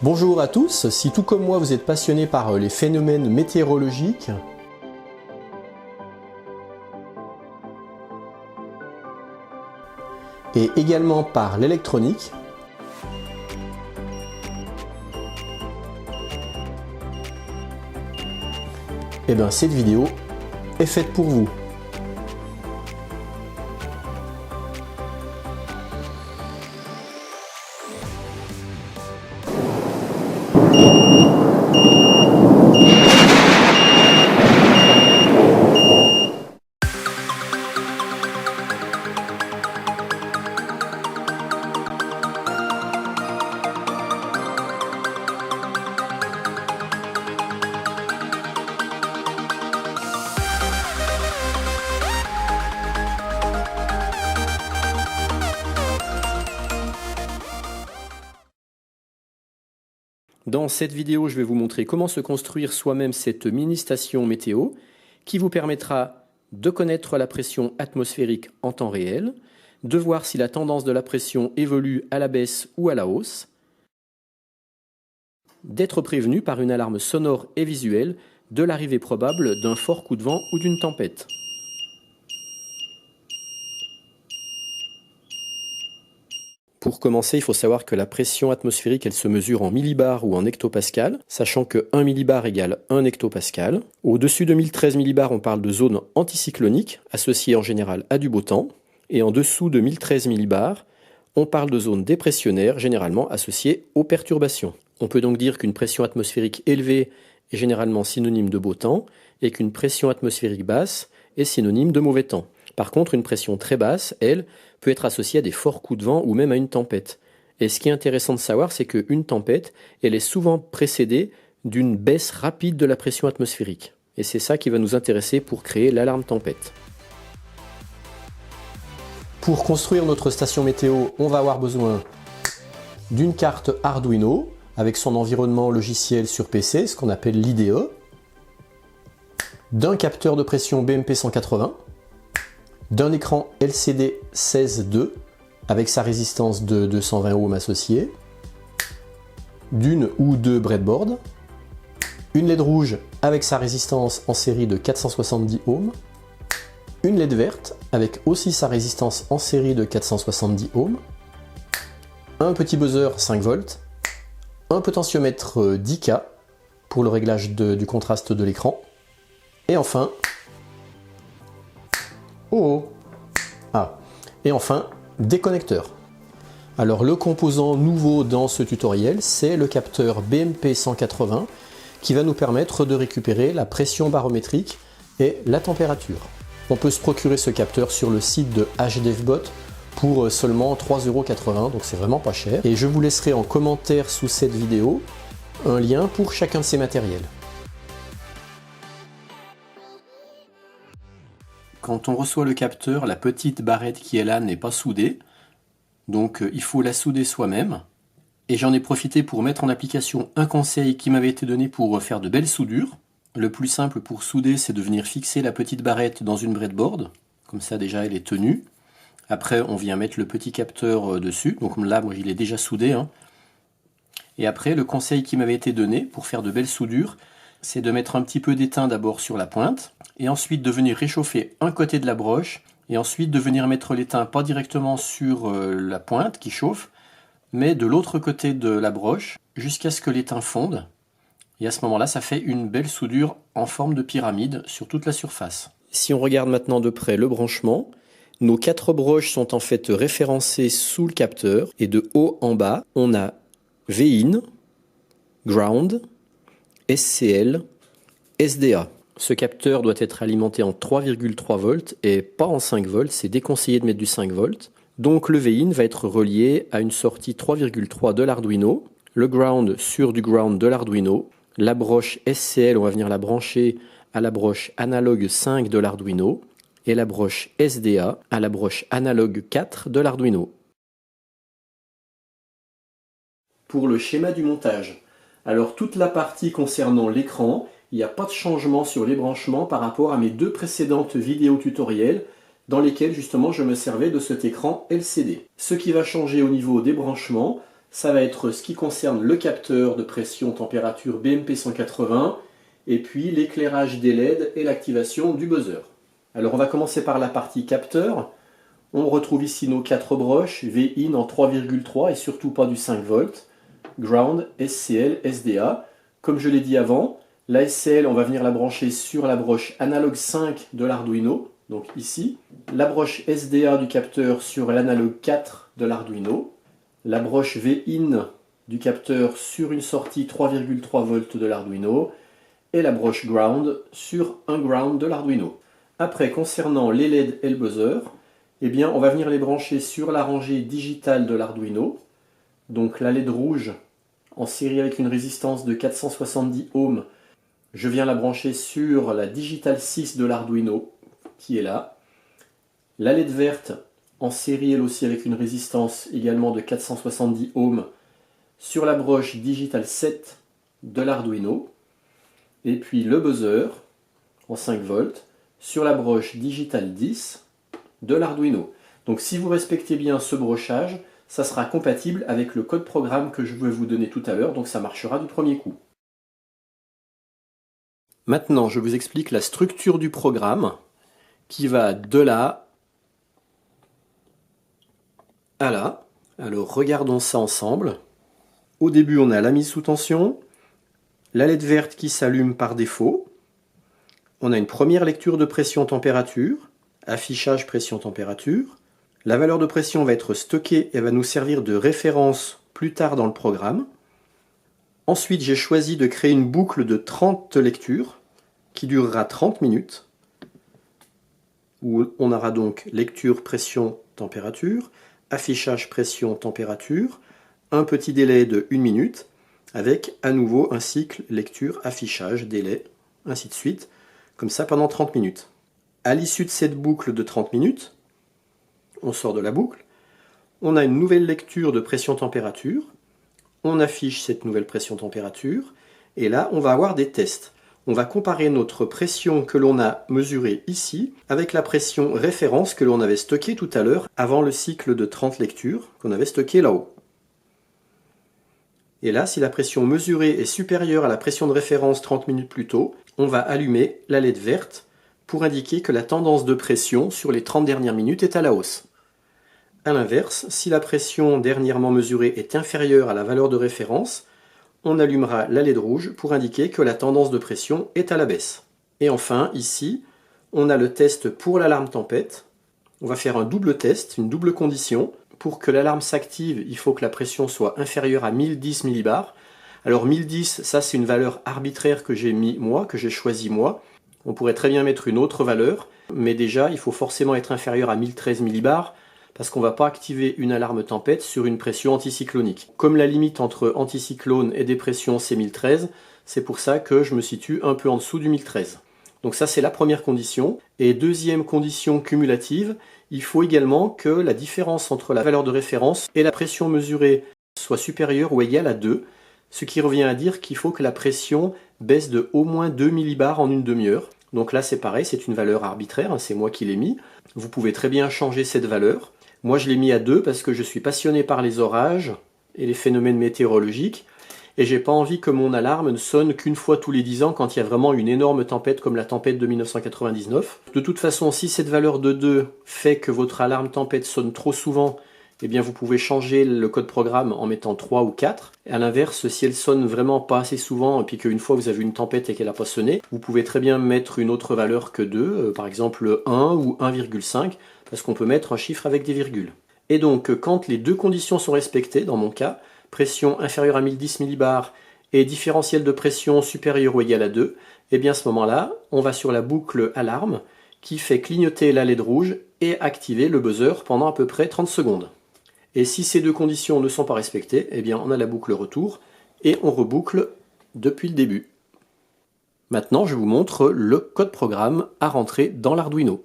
Bonjour à tous, si tout comme moi vous êtes passionné par les phénomènes météorologiques, et également par l'électronique, et bien cette vidéo est faite pour vous. Dans cette vidéo, je vais vous montrer comment se construire soi-même cette mini-station météo qui vous permettra de connaître la pression atmosphérique en temps réel, de voir si la tendance de la pression évolue à la baisse ou à la hausse, d'être prévenu par une alarme sonore et visuelle de l'arrivée probable d'un fort coup de vent ou d'une tempête. Pour commencer, il faut savoir que la pression atmosphérique, elle se mesure en millibars ou en hectopascal, sachant que 1 millibar égale 1 hectopascal. Au-dessus de 1013 millibars, on parle de zone anticyclonique, associée en général à du beau temps. Et en dessous de 1013 millibars, on parle de zone dépressionnaire, généralement associée aux perturbations. On peut donc dire qu'une pression atmosphérique élevée est généralement synonyme de beau temps, et qu'une pression atmosphérique basse est synonyme de mauvais temps. Par contre, une pression très basse, elle, peut être associée à des forts coups de vent ou même à une tempête. Et ce qui est intéressant de savoir, c'est qu'une tempête, elle est souvent précédée d'une baisse rapide de la pression atmosphérique. Et c'est ça qui va nous intéresser pour créer l'alarme tempête. Pour construire notre station météo, on va avoir besoin d'une carte Arduino avec son environnement logiciel sur PC, ce qu'on appelle l'IDE, d'un capteur de pression BMP 180, d'un écran LCD 16:2 avec sa résistance de 220 ohms associée, d'une ou deux breadboards, une LED rouge avec sa résistance en série de 470 ohms, une LED verte avec aussi sa résistance en série de 470 ohms, un petit buzzer 5 volts, un potentiomètre 10K pour le réglage du contraste de l'écran, et enfin, et enfin, des connecteurs. Alors le composant nouveau dans ce tutoriel, c'est le capteur BMP 180 qui va nous permettre de récupérer la pression barométrique et la température. On peut se procurer ce capteur sur le site de HDFBot pour seulement 3,80 €, donc c'est vraiment pas cher. Et je vous laisserai en commentaire sous cette vidéo un lien pour chacun de ces matériels. Quand on reçoit le capteur, la petite barrette qui est là n'est pas soudée, donc il faut la souder soi-même. Et j'en ai profité pour mettre en application un conseil qui m'avait été donné pour faire de belles soudures. Le plus simple pour souder, c'est de venir fixer la petite barrette dans une breadboard, comme ça déjà elle est tenue. Après on vient mettre le petit capteur dessus, donc là moi il est déjà soudé. Et après le conseil qui m'avait été donné pour faire de belles soudures, c'est de mettre un petit peu d'étain d'abord sur la pointe, et ensuite de venir réchauffer un côté de la broche, et ensuite de venir mettre l'étain pas directement sur la pointe qui chauffe, mais de l'autre côté de la broche, jusqu'à ce que l'étain fonde. Et à ce moment-là, ça fait une belle soudure en forme de pyramide sur toute la surface. Si on regarde maintenant de près le branchement, nos 4 broches sont en fait référencées sous le capteur, et de haut en bas, on a VIN, Ground, SCL, SDA. Ce capteur doit être alimenté en 3,3 volts et pas en 5 volts, c'est déconseillé de mettre du 5 volts. Donc le VIN va être relié à une sortie 3,3 de l'Arduino, le ground sur du ground de l'Arduino, la broche SCL, on va venir la brancher à la broche analogue 5 de l'Arduino, et la broche SDA à la broche analogue 4 de l'Arduino. Pour le schéma du montage, alors toute la partie concernant l'écran, il n'y a pas de changement sur les branchements par rapport à mes deux précédentes vidéos tutoriels dans lesquelles justement je me servais de cet écran LCD. Ce qui va changer au niveau des branchements, ça va être ce qui concerne le capteur de pression-température BMP 180 et puis l'éclairage des LED et l'activation du buzzer. Alors on va commencer par la partie capteur. On retrouve ici nos 4 broches, V-in en 3,3 et surtout pas du 5 volts, ground, SCL, SDA. Comme je l'ai dit avant, la SCL, on va venir la brancher sur la broche analogue 5 de l'Arduino, donc ici. La broche SDA du capteur sur l'analogue 4 de l'Arduino. La broche V-in du capteur sur une sortie 3,3 volts de l'Arduino. Et la broche ground sur un ground de l'Arduino. Après, concernant les LED et le buzzer, eh bien, on va venir les brancher sur la rangée digitale de l'Arduino. Donc la LED rouge en série avec une résistance de 470 ohms, je viens la brancher sur la Digital 6 de l'Arduino, qui est là. La LED verte en série elle aussi avec une résistance également de 470 ohms sur la broche Digital 7 de l'Arduino. Et puis le buzzer en 5 volts sur la broche Digital 10 de l'Arduino. Donc si vous respectez bien ce brochage, ça sera compatible avec le code programme que je vais vous donner tout à l'heure, donc ça marchera du premier coup. Maintenant, je vous explique la structure du programme qui va de là à là. Alors regardons ça ensemble. Au début, on a la mise sous tension, la LED verte qui s'allume par défaut. On a une première lecture de pression-température, affichage pression-température. La valeur de pression va être stockée et va nous servir de référence plus tard dans le programme. Ensuite, j'ai choisi de créer une boucle de 30 lectures qui durera 30 minutes, où on aura donc lecture pression-température, affichage pression-température, un petit délai de 1 minute, avec à nouveau un cycle lecture, affichage, délai, ainsi de suite, comme ça pendant 30 minutes. À l'issue de cette boucle de 30 minutes, on sort de la boucle, on a une nouvelle lecture de pression-température, on affiche cette nouvelle pression-température, et là on va avoir des tests. On va comparer notre pression que l'on a mesurée ici avec la pression référence que l'on avait stockée tout à l'heure avant le cycle de 30 lectures qu'on avait stocké là-haut. Et là, si la pression mesurée est supérieure à la pression de référence 30 minutes plus tôt, on va allumer la LED verte pour indiquer que la tendance de pression sur les 30 dernières minutes est à la hausse. A l'inverse, si la pression dernièrement mesurée est inférieure à la valeur de référence, on allumera la LED rouge pour indiquer que la tendance de pression est à la baisse. Et enfin, ici, on a le test pour l'alarme tempête. On va faire un double test, une double condition. Pour que l'alarme s'active, il faut que la pression soit inférieure à 1010 millibars. Alors 1010, ça c'est une valeur arbitraire que j'ai mis moi, que j'ai choisi moi. On pourrait très bien mettre une autre valeur, mais déjà il faut forcément être inférieur à 1013 millibars parce qu'on ne va pas activer une alarme tempête sur une pression anticyclonique. Comme la limite entre anticyclone et dépression c'est 1013, c'est pour ça que je me situe un peu en dessous du 1013. Donc ça c'est la première condition. Et deuxième condition cumulative, il faut également que la différence entre la valeur de référence et la pression mesurée soit supérieure ou égale à 2, ce qui revient à dire qu'il faut que la pression baisse de au moins 2 millibars en une demi-heure. Donc là c'est pareil, c'est une valeur arbitraire, c'est moi qui l'ai mis. Vous pouvez très bien changer cette valeur. Moi je l'ai mis à 2 parce que je suis passionné par les orages et les phénomènes météorologiques. Et j'ai pas envie que mon alarme ne sonne qu'une fois tous les 10 ans quand il y a vraiment une énorme tempête comme la tempête de 1999. De toute façon, si cette valeur de 2 fait que votre alarme tempête sonne trop souvent, eh bien vous pouvez changer le code programme en mettant 3 ou 4. Et à l'inverse, si elle sonne vraiment pas assez souvent et puis qu'une fois vous avez une tempête et qu'elle n'a pas sonné, vous pouvez très bien mettre une autre valeur que 2, par exemple 1 ou 1,5, parce qu'on peut mettre un chiffre avec des virgules. Et donc, quand les deux conditions sont respectées, dans mon cas, pression inférieure à 1010 millibars et différentiel de pression supérieur ou égal à 2, et bien à ce moment-là, on va sur la boucle alarme qui fait clignoter la LED rouge et activer le buzzer pendant à peu près 30 secondes. Et si ces deux conditions ne sont pas respectées, eh bien on a la boucle retour et on reboucle depuis le début. Maintenant, je vous montre le code programme à rentrer dans l'Arduino.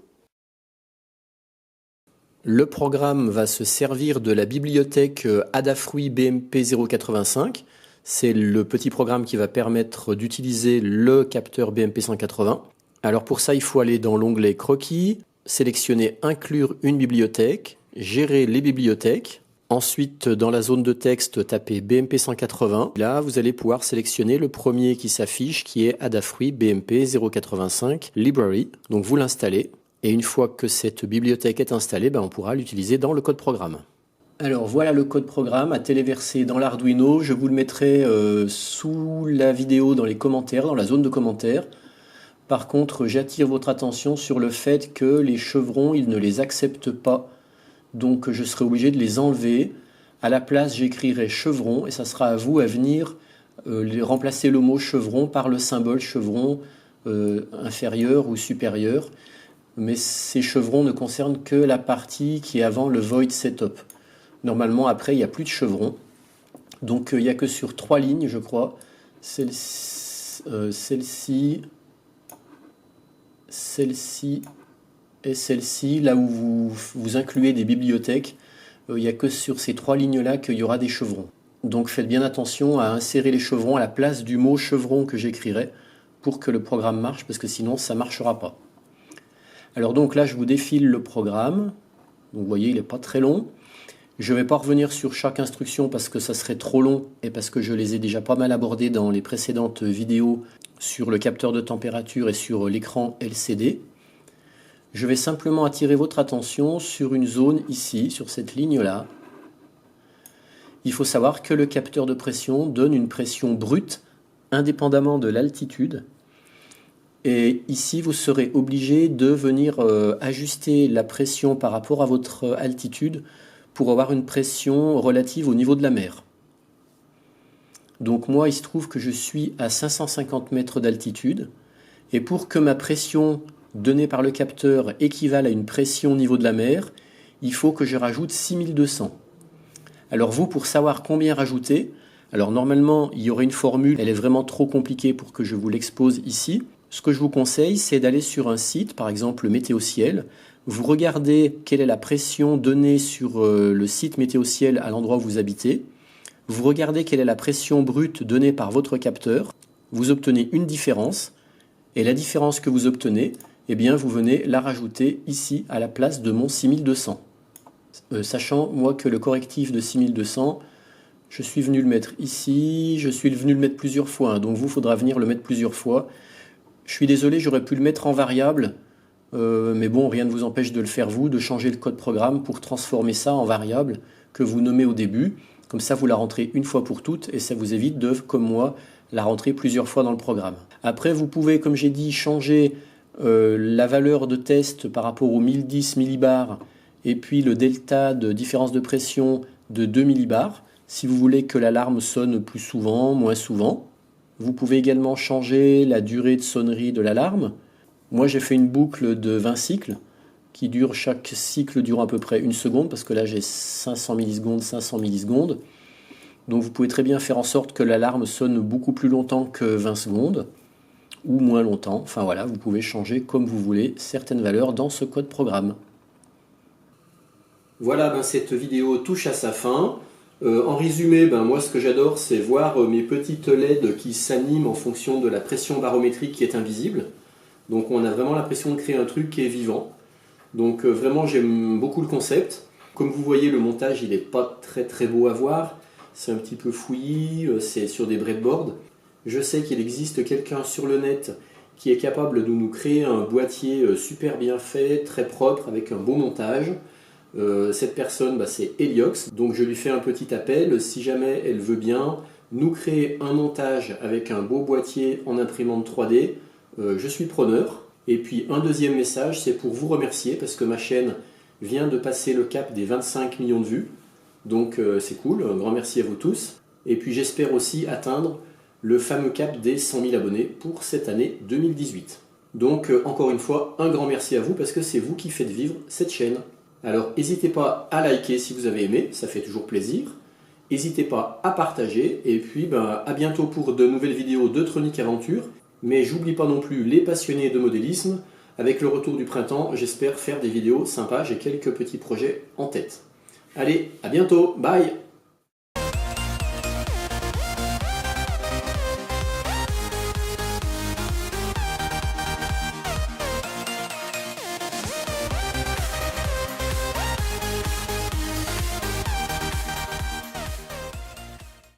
Le programme va se servir de la bibliothèque Adafruit BMP 085. C'est le petit programme qui va permettre d'utiliser le capteur BMP 180. Alors pour ça, il faut aller dans l'onglet Croquis, sélectionner Inclure une bibliothèque, Gérer les bibliothèques. Ensuite, dans la zone de texte, tapez BMP 180. Là, vous allez pouvoir sélectionner le premier qui s'affiche, qui est Adafruit BMP 085 Library. Donc vous l'installez, et une fois que cette bibliothèque est installée, on pourra l'utiliser dans le code programme. Alors voilà le code programme à téléverser dans l'Arduino. Je vous le mettrai sous la vidéo dans les commentaires, dans la zone de commentaires. Par contre, j'attire votre attention sur le fait que les chevrons, ils ne les acceptent pas. Donc je serai obligé de les enlever. À la place, j'écrirai chevron et ça sera à vous à venir remplacer le mot chevron par le symbole chevron inférieur ou supérieur. Mais ces chevrons ne concernent que la partie qui est avant le void setup. Normalement, après, il n'y a plus de chevrons. Donc il n'y a que sur 3 lignes, je crois. Celle-ci, celle-ci et celle-ci, là où vous incluez des bibliothèques, il n'y a que sur ces 3 lignes-là qu'il y aura des chevrons. Donc faites bien attention à insérer les chevrons à la place du mot chevron que j'écrirai pour que le programme marche, parce que sinon ça ne marchera pas. Alors donc là, je vous défile le programme. Donc vous voyez, il n'est pas très long. Je ne vais pas revenir sur chaque instruction parce que ça serait trop long et parce que je les ai déjà pas mal abordées dans les précédentes vidéos sur le capteur de température et sur l'écran LCD. Je vais simplement attirer votre attention sur une zone ici, sur cette ligne-là. Il faut savoir que le capteur de pression donne une pression brute indépendamment de l'altitude. Et ici, vous serez obligé de venir ajuster la pression par rapport à votre altitude pour avoir une pression relative au niveau de la mer. Donc moi, il se trouve que je suis à 550 mètres d'altitude. Et pour que ma pression donnée par le capteur équivale à une pression au niveau de la mer, il faut que je rajoute 6200. Alors vous, pour savoir combien rajouter, alors normalement, il y aurait une formule, elle est vraiment trop compliquée pour que je vous l'expose ici. Ce que je vous conseille, c'est d'aller sur un site, par exemple Météo Ciel. Vous regardez quelle est la pression donnée sur le site Météo Ciel à l'endroit où vous habitez. Vous regardez quelle est la pression brute donnée par votre capteur. Vous obtenez une différence. Et la différence que vous obtenez, eh bien, vous venez la rajouter ici à la place de mon 6200. Sachant, moi, que le correctif de 6200, je suis venu le mettre ici, je suis venu le mettre plusieurs fois. Donc vous, il faudra venir le mettre plusieurs fois. Je suis désolé, j'aurais pu le mettre en variable. Mais bon, rien ne vous empêche de le faire vous, de changer le code programme pour transformer ça en variable que vous nommez au début. Comme ça, vous la rentrez une fois pour toutes et ça vous évite de, comme moi, la rentrer plusieurs fois dans le programme. Après, vous pouvez, comme j'ai dit, changer la valeur de test par rapport aux 1010 millibars et puis le delta de différence de pression de 2 millibars si vous voulez que l'alarme sonne plus souvent, moins souvent. Vous pouvez également changer la durée de sonnerie de l'alarme. Moi, j'ai fait une boucle de 20 cycles qui dure, chaque cycle durant à peu près 1 seconde parce que là, j'ai 500 millisecondes, 500 millisecondes. Donc vous pouvez très bien faire en sorte que l'alarme sonne beaucoup plus longtemps que 20 secondes ou moins longtemps. Enfin voilà, vous pouvez changer comme vous voulez certaines valeurs dans ce code programme. Voilà, cette vidéo touche à sa fin. En résumé, moi ce que j'adore, c'est voir mes petites LED qui s'animent en fonction de la pression barométrique qui est invisible. Donc on a vraiment l'impression de créer un truc qui est vivant. Donc vraiment j'aime beaucoup le concept. Comme vous voyez, le montage il n'est pas très beau à voir. C'est un petit peu fouillis, c'est sur des breadboards. Je sais qu'il existe quelqu'un sur le net qui est capable de nous créer un boîtier super bien fait, très propre, avec un beau montage. Cette personne, c'est Heliox, donc je lui fais un petit appel. Si jamais elle veut bien nous créer un montage avec un beau boîtier en imprimante 3D, je suis preneur. Et puis un deuxième message, c'est pour vous remercier parce que ma chaîne vient de passer le cap des 25 millions de vues. Donc c'est cool, un grand merci à vous tous. Et puis j'espère aussi atteindre le fameux cap des 100 000 abonnés pour cette année 2018. Donc encore une fois, un grand merci à vous parce que c'est vous qui faites vivre cette chaîne. Alors n'hésitez pas à liker si vous avez aimé, ça fait toujours plaisir. N'hésitez pas à partager et puis à bientôt pour de nouvelles vidéos de Tronic Aventure. Mais j'oublie pas non plus les passionnés de modélisme. Avec le retour du printemps, j'espère faire des vidéos sympas, j'ai quelques petits projets en tête. Allez, à bientôt, bye!